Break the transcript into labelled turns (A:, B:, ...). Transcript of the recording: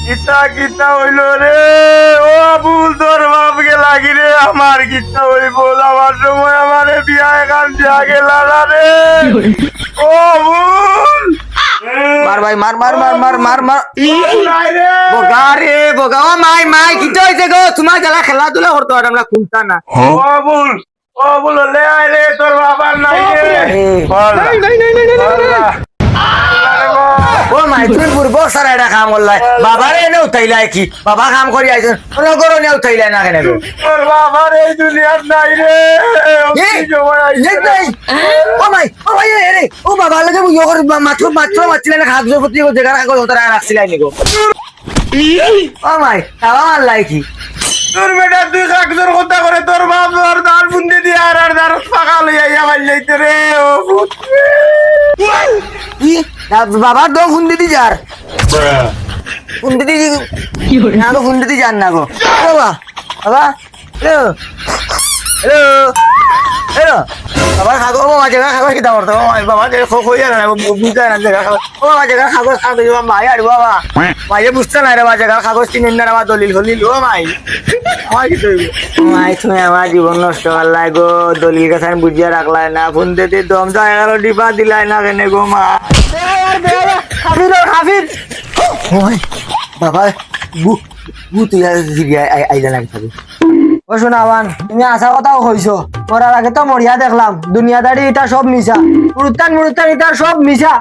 A: কিতা কিতা হইল রে ও আবুল তোর বাপকে লাগি রে আমার কিতা হইব আমার সময় আমারে বিয়া এখান দিয়া গেল না রে ও আবুল
B: মার ভাই মার মার মার মার মার মার
A: নাই রে
B: বোকা রে বোকা ও মাই মাই কি হইছে গো তোমার জ্বালা খেলাধুলা করতে পারো আমরা খুনতা না
A: ও আবুল লে আয় রে তোর বাবার নাই রে
B: ও মাই তুমি পূর্ব সারা এটা কাম করলাই বাবার এনে উঠাইলাই কি বাবা কাম করি আইছেন কোনো করো নে উঠাইলাই না কেন গো
A: তোর বাবার এই দুনিয়ার নাই রে
B: ও মাই রে ও বাবা লাগে বুঝো করে মাত্র মাত্র মারছিলেন কাগজ পত্র জায়গা কাগজ ওটা রাখছিলাই নি গো ও মাই তাও আল্লাহ কি
A: তোর বেটা তুই কাগজের কথা করে তোর বাপ আর দার বুন্দি দিয়ে আর দার পাকা লইয়া মাইল যাইতে রে ও ভূত
B: কি বাবার দো ফোন দিদি যার ফোন দিদি না গো ফোন দিদি যান না গো বাবা বাবা হ্যালো হ্যালো হ্যালো বাবার কাগজ ও জায়গা কাগজ কিতা করতো বাবা কই না বুঝতে না জায়গা কাগজ ও জায়গা কাগজ কাগজ মাই আর বাবা মাইয়ে বুঝতে না রে বা জায়গা কাগজ কিনে না বা দলিল হলিল ও মাই আমার কি তুই মাই তুমি আমার জীবন নষ্ট করলাই গো দলিল কথা বুঝিয়ে রাখলাই না ফোন দিতে দম তো 11 ডিপা দিলাই না কেন গো মা হাফির হাফির ওই বাবা বু তুই আইলা না খাবি ও শোনাবান তুমি আসা কথাও কইছো মরার আগে তো মরিয়া দেখলাম দুনিয়াদারি এটা সব মিশা মুরুত্তান এটা সব মিশা